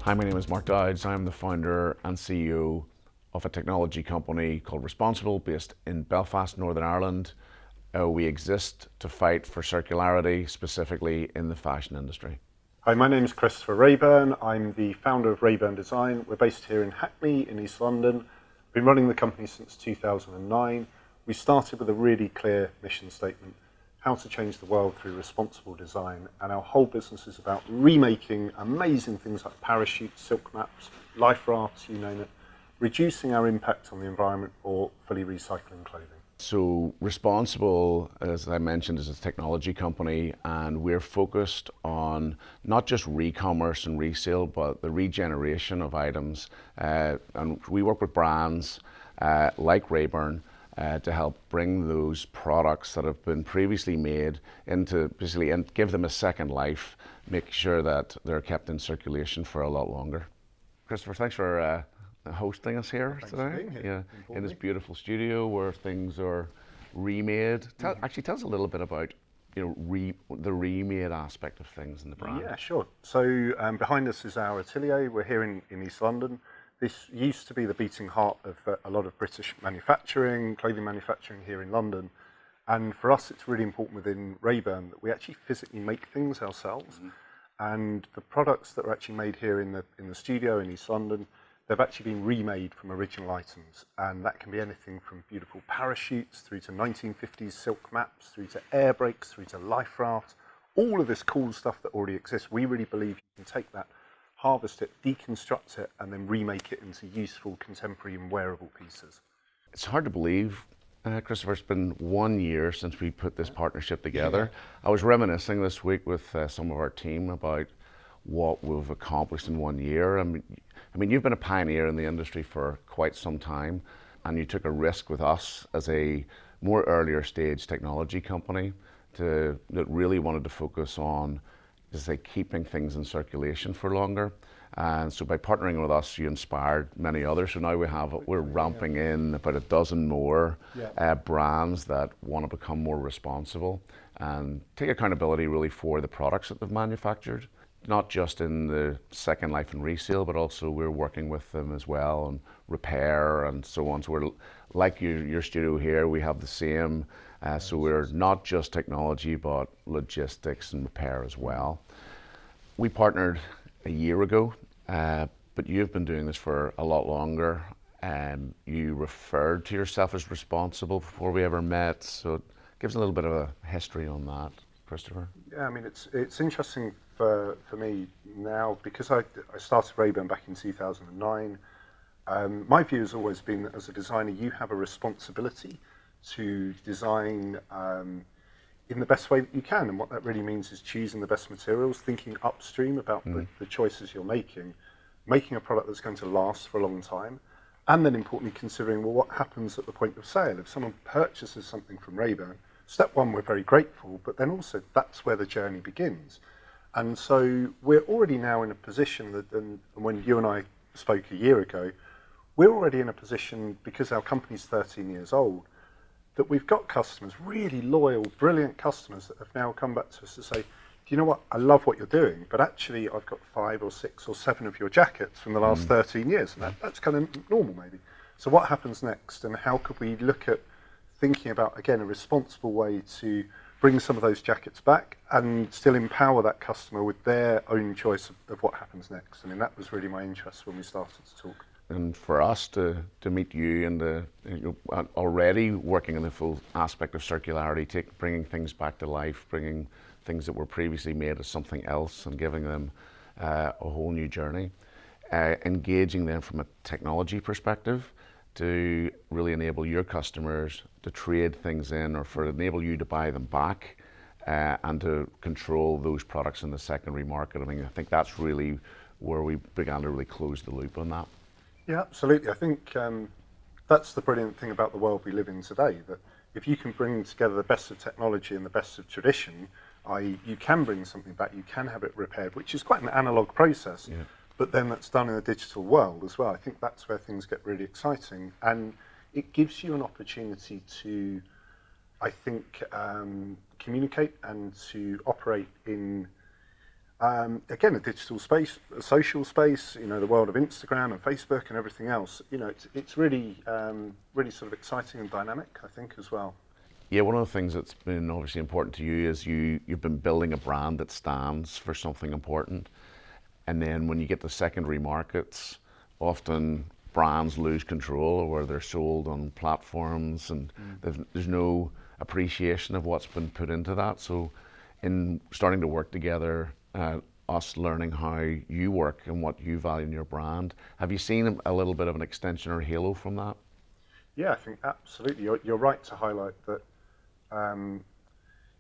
Hi, my name is Mark Dowds. I'm the founder and CEO of a technology company called Responsible, based in Belfast, Northern Ireland. We exist to fight for circularity, specifically in the fashion industry. Hi, my name is Christopher Raeburn. I'm the founder of Raeburn Design. We're based here in Hackney in East London. Been running the company since 2009. We started with a really clear mission statement: how to change the world through responsible design. And our whole business is about remaking amazing things like parachutes, silk maps, life rafts, you name it, reducing our impact on the environment or fully recycling clothing. So Responsible, as I mentioned, is a technology company, and we're focused on not just re-commerce and resale, but the regeneration of items. And we work with brands like Raeburn to help bring those products that have been previously made into basically, and give them a second life, make sure that they're kept in circulation for a lot longer. Christopher, thanks for hosting us here today. Yeah, in this beautiful studio where things are remade. Actually, tell us a little bit about the remade aspect of things in the brand. Yeah, sure. So behind us is our atelier. We're here in East London. This used to be the beating heart of a lot of British manufacturing, clothing manufacturing here in London. And for us, it's really important within Raeburn that we actually physically make things ourselves. And the products that are actually made here in the studio in East London, they've actually been remade from original items. And that can be anything from beautiful parachutes through to 1950s silk maps, through to air brakes, through to life rafts. All of this cool stuff that already exists, we really believe you can take that, harvest it, deconstruct it, and then remake it into useful, contemporary and wearable pieces. It's hard to believe, Christopher, it's been 1 year since we put this partnership together. I was reminiscing this week with some of our team about what we've accomplished in 1 year. I mean, you've been a pioneer in the industry for quite some time, and you took a risk with us as a more earlier stage technology company that really wanted to focus on, as I say, keeping things in circulation for longer. And so by partnering with us, you inspired many others. So now we're ramping in about a dozen more brands that want to become more responsible and take accountability really for the products that they've manufactured, not just in the second life and resale, but also we're working with them as well on repair and so on. So we're like your studio here, we have the same. So we're not just technology, but logistics and repair as well. We partnered a year ago, but you've been doing this for a lot longer, and you referred to yourself as responsible before we ever met. So it gives a little bit of a history on that, Christopher. Yeah, I mean, it's interesting for me now, because I started Raeburn back in 2009. My view has always been that as a designer, you have a responsibility to design in the best way that you can. And what that really means is choosing the best materials, thinking upstream about the choices you're making a product that's going to last for a long time, and then importantly considering, well, what happens at the point of sale? If someone purchases something from Raeburn, step one, we're very grateful, but then also that's where the journey begins. And so we're already now in a position that, and when you and I spoke a year ago, we're already in a position, because our company's 13 years old, that we've got customers, really loyal, brilliant customers, that have now come back to us to say, do you know what, I love what you're doing, but actually I've got 5 or 6 or 7 of your jackets from the last 13 years, and that's kind of normal maybe. So what happens next, and how could we look at thinking about, again, a responsible way to bring some of those jackets back and still empower that customer with their own choice of what happens next. I mean, that was really my interest when we started to talk. And for us to meet you and already working in the full aspect of circularity, bringing things back to life, bringing things that were previously made as something else and giving them a whole new journey, engaging them from a technology perspective to really enable your customers to trade things in, or enable you to buy them back and to control those products in the secondary market. I mean, I think that's really where we began to really close the loop on that. Yeah, absolutely. I think that's the brilliant thing about the world we live in today, that if you can bring together the best of technology and the best of tradition, i.e. you can bring something back, you can have it repaired, which is quite an analog process, but then that's done in the digital world as well. I think that's where things get really exciting, and it gives you an opportunity to, I think, communicate and to operate in Again, a digital space, a social space, the world of Instagram and Facebook and everything else. It's really, really sort of exciting and dynamic, I think, as well. Yeah, one of the things that's been obviously important to you is you've been building a brand that stands for something important. And then when you get to secondary markets, often brands lose control of where they're sold on platforms, and there's no appreciation of what's been put into that. So in starting to work together, us learning how you work and what you value in your brand, have you seen a little bit of an extension or halo from that? Yeah, I think absolutely. You're right to highlight that.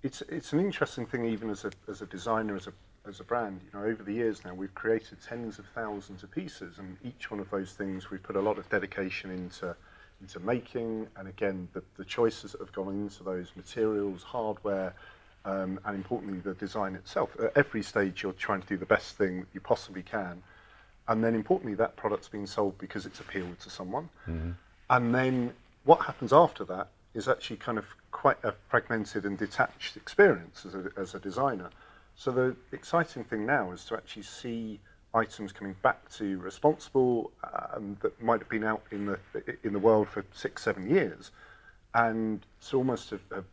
It's an interesting thing, even as a designer, as a brand. Over the years now, we've created tens of thousands of pieces, and each one of those things we've put a lot of dedication into making. And again, the choices that have gone into those materials, hardware, and importantly, the design itself. At every stage, you're trying to do the best thing that you possibly can, and then importantly, that product's being sold because it's appealed to someone. And then what happens after that is actually kind of quite a fragmented and detached experience as a designer. So the exciting thing now is to actually see items coming back to responsible that might have been out in the world for 6-7 years, and to almost have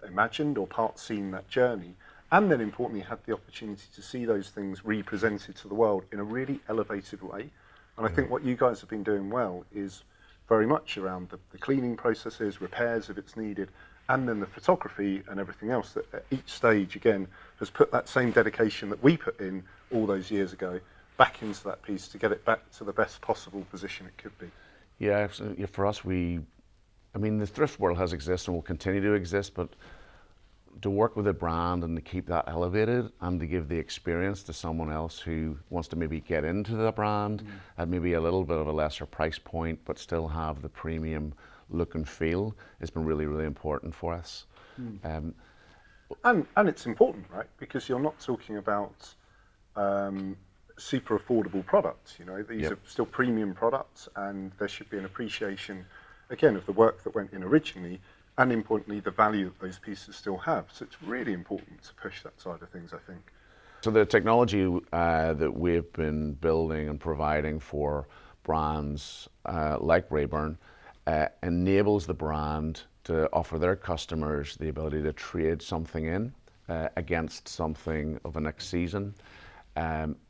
imagined or part seen that journey, and then importantly had the opportunity to see those things represented to the world in a really elevated way. And I think what you guys have been doing well is very much around the cleaning processes, repairs if it's needed, and then the photography and everything else that at each stage, again, has put that same dedication that we put in all those years ago back into that piece to get it back to the best possible position it could be. Yeah, absolutely. For us, the thrift world has existed and will continue to exist, but to work with a brand and to keep that elevated and to give the experience to someone else who wants to maybe get into the brand at maybe a little bit of a lesser price point, but still have the premium look and feel, has been really, really important for us. And it's important, right? Because you're not talking about super affordable products. These are still premium products, and there should be an appreciation, again, of the work that went in originally, and importantly, the value that those pieces still have. So it's really important to push that side of things, I think. So the technology that we've been building and providing for brands like Raeburn enables the brand to offer their customers the ability to trade something in against something of a next season.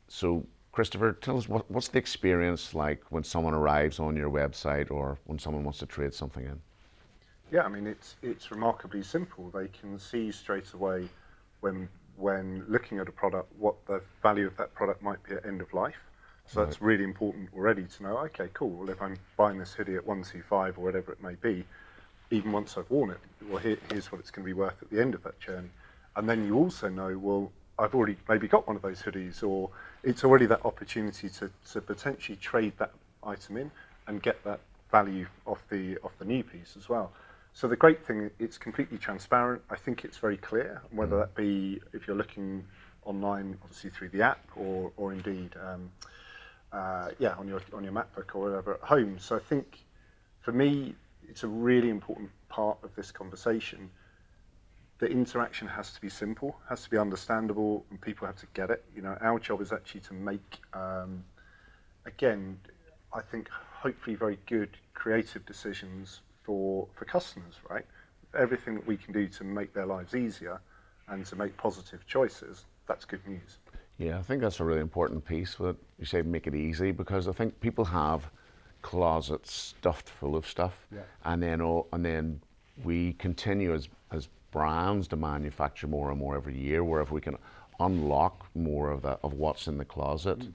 So Christopher, tell us what's the experience like when someone arrives on your website or when someone wants to trade something in? Yeah, it's remarkably simple. They can see straight away when looking at a product what the value of that product might be at end of life. So that's really important already to know, okay, cool, well, if I'm buying this hoodie at 125 or whatever it may be, even once I've worn it, well, here's what it's going to be worth at the end of that journey. And then you also know, well, I've already maybe got one of those hoodies, or it's already that opportunity to potentially trade that item in and get that value off the new piece as well. So the great thing, it's completely transparent. I think it's very clear, whether that be if you're looking online, obviously through the app, or indeed, on your MacBook or whatever at home. So I think, for me, it's a really important part of this conversation. The interaction has to be simple, has to be understandable, and people have to get it. Our job is actually to make, again, I think, hopefully very good creative decisions for customers, right? Everything that we can do to make their lives easier and to make positive choices, that's good news. Yeah, I think that's a really important piece that you say make it easy, because I think people have closets stuffed full of stuff, and then we continue as brands to manufacture more and more every year, where if we can unlock more of what's in the closet,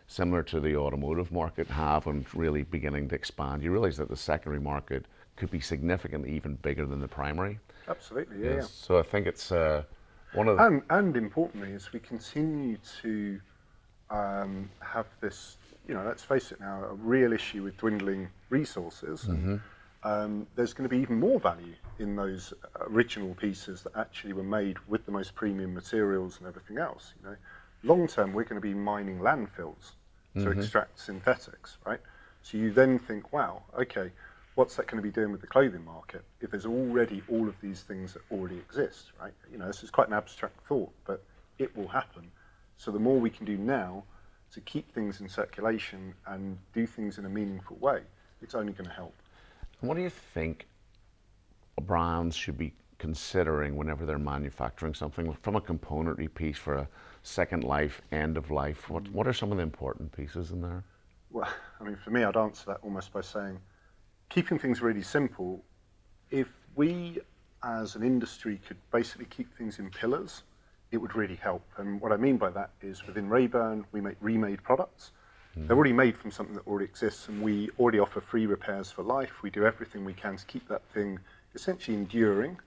similar to the automotive market and really beginning to expand, you realize that the secondary market could be significantly even bigger than the primary. Absolutely, yeah. So I think it's one of the... And importantly, as we continue to have this, let's face it now, a real issue with dwindling resources, there's going to be even more value in those original pieces that actually were made with the most premium materials and everything else. Long term, we're going to be mining landfills to extract synthetics, right? So you then think, wow, okay, what's that going to be doing with the clothing market if there's already all of these things that already exist, right? This is quite an abstract thought, but it will happen. So the more we can do now to keep things in circulation and do things in a meaningful way, it's only going to help. And what do you think brands should be considering whenever they're manufacturing something from a componentry piece for a second life, end of life? What are some of the important pieces in there? Well, I mean, for me, I'd answer that almost by saying, keeping things really simple. If we as an industry could basically keep things in pillars, it would really help. And what I mean by that is within Raeburn, we make remade products. They're already made from something that already exists, and we already offer free repairs for life. We do everything we can to keep that thing essentially enduring.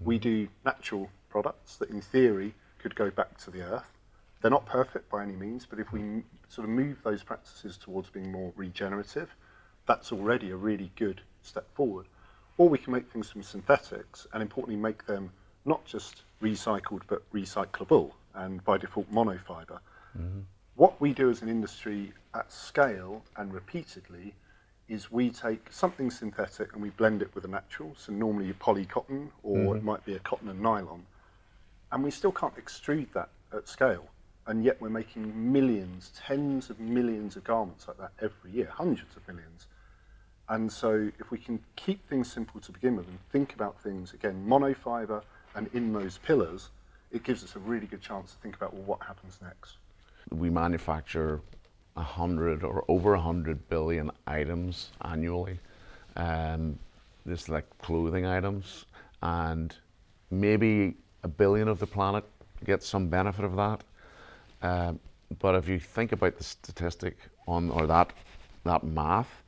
We do natural products that in theory could go back to the earth. They're not perfect by any means, but if we sort of move those practices towards being more regenerative, that's already a really good step forward. Or we can make things from synthetics, and importantly make them not just recycled but recyclable, and by default monofiber. What we do as an industry at scale and repeatedly is we take something synthetic and we blend it with a natural, so normally polycotton, or it might be a cotton and nylon, and we still can't extrude that at scale, and yet we're making millions, tens of millions of garments like that every year, hundreds of millions. And so if we can keep things simple to begin with and think about things, again, monofiber and in those pillars, it gives us a really good chance to think about, well, what happens next? We manufacture 100 or over 100 billion items annually. This like clothing items, and maybe 1 billion of the planet gets some benefit of that. But if you think about the statistic on, or that math,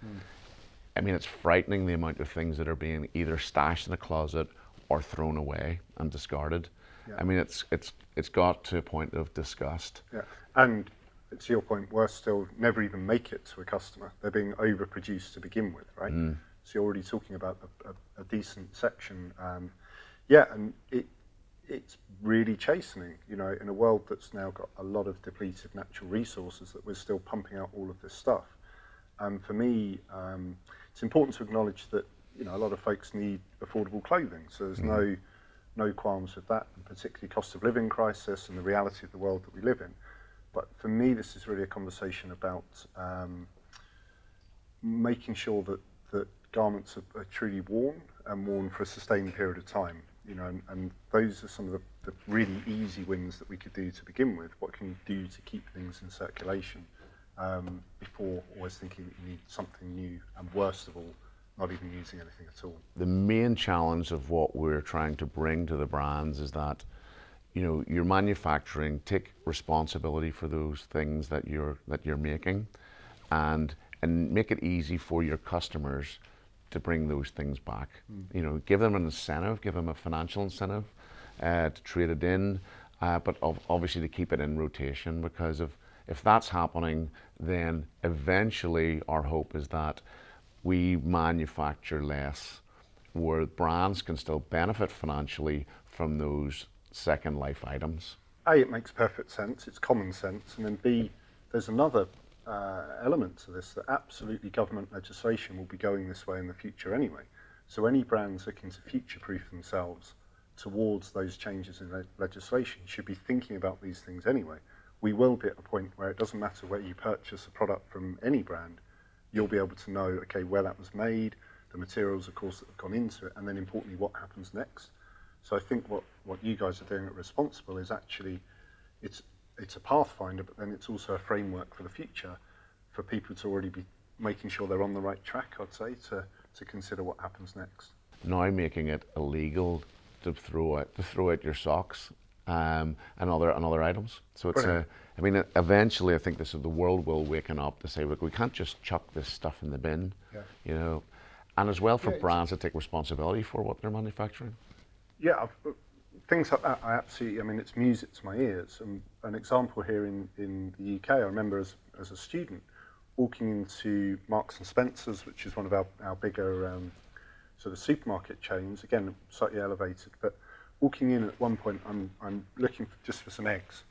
I mean, it's frightening the amount of things that are being either stashed in a closet or thrown away and discarded. Yeah. I mean, it's got to a point of disgust. Yeah, and to your point, worse still, never even make it to a customer. They're being overproduced to begin with, right? So you're already talking about a decent section. Yeah, and it's really chastening, you know, in a world that's now got a lot of depleted natural resources, that we're still pumping out all of this stuff. And for me, it's important to acknowledge that, you know, a lot of folks need affordable clothing. So there's no qualms with that, and particularly cost of living crisis and the reality of the world that we live in. But for me, this is really a conversation about making sure that garments are truly worn and worn for a sustained period of time. You know, and those are some of the really easy wins that we could do to begin with. What can you do to keep things in circulation before always thinking that you need something new, and worst of all, not even using anything at all? The main challenge of what we're trying to bring to the brands is that, you know, you're manufacturing, take responsibility for those things that you're making, and make it easy for your customers to bring those things back. You know, give them an incentive, give them a financial incentive to trade it in, but obviously to keep it in rotation, because if that's happening, then eventually our hope is that we manufacture less, where brands can still benefit financially from those second life items. A, it makes perfect sense, it's common sense, and then B, there's another element to this, that absolutely government legislation will be going this way in the future anyway. So any brands looking to future-proof themselves towards those changes in legislation should be thinking about these things anyway. We will be at a point where it doesn't matter where you purchase a product from any brand, you'll be able to know, okay, where that was made, the materials, of course, that have gone into it, and then importantly, what happens next. So I think what you guys are doing at Responsible is actually, it's a pathfinder, but then it's also a framework for the future for people to already be making sure they're on the right track, I'd say, to consider what happens next. Now making it illegal to throw out your socks and other items. So it's I mean, eventually I think the world will waken up to say, look, we can't just chuck this stuff in the bin, you know, and as well for brands to take responsibility for what they're manufacturing. Yeah, things like that, I mean, it's music to my ears. And an example here in the UK, I remember as a student walking into Marks and Spencer's, which is one of our bigger sort of supermarket chains, again, slightly elevated, but walking in at one point, I'm looking just for some eggs.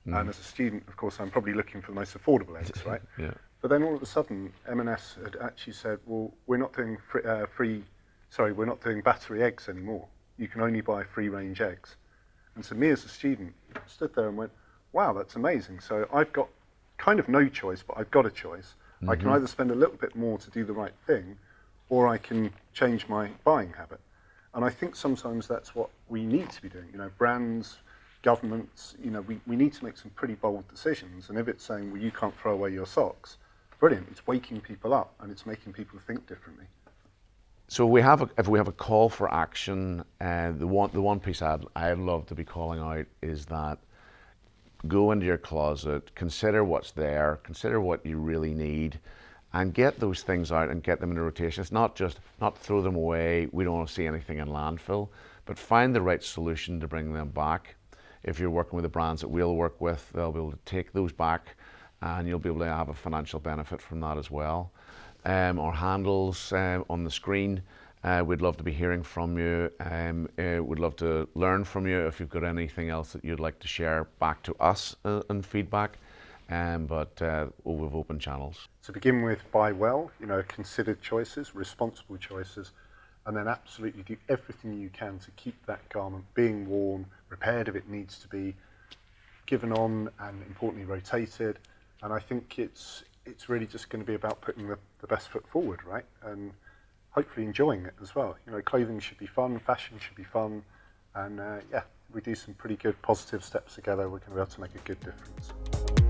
And as a student, of course, I'm probably looking for the most affordable eggs, right? Yeah. But then all of a sudden, M&S had actually said, well, we're not doing we're not doing battery eggs anymore. You can only buy free-range eggs. And so me as a student stood there and went, wow, that's amazing. So I've got kind of no choice, but I've got a choice. I can either spend a little bit more to do the right thing, or I can change my buying habit. And I think sometimes that's what we need to be doing. You know, brands, governments, you know, we need to make some pretty bold decisions. And if it's saying, well, you can't throw away your socks, brilliant. It's waking people up and it's making people think differently. So if we have a call for action, the one piece I'd love to be calling out is that go into your closet, consider what's there, consider what you really need, and get those things out and get them into rotation. It's not throw them away. We don't want to see anything in landfill, but find the right solution to bring them back. If you're working with the brands that we'll work with, they'll be able to take those back, and you'll be able to have a financial benefit from that as well. Our handles on the screen. We'd love to be hearing from you. We'd love to learn from you if you've got anything else that you'd like to share back to us and feedback. But we've open channels. To begin with, buy well, you know, considered choices, responsible choices, and then absolutely do everything you can to keep that garment being worn, repaired if it needs to be, given on and importantly rotated. And I think it's really just going to be about putting the best foot forward, right? And hopefully enjoying it as well. You know, clothing should be fun, fashion should be fun, and yeah, we do some pretty good positive steps together, we're going to be able to make a good difference.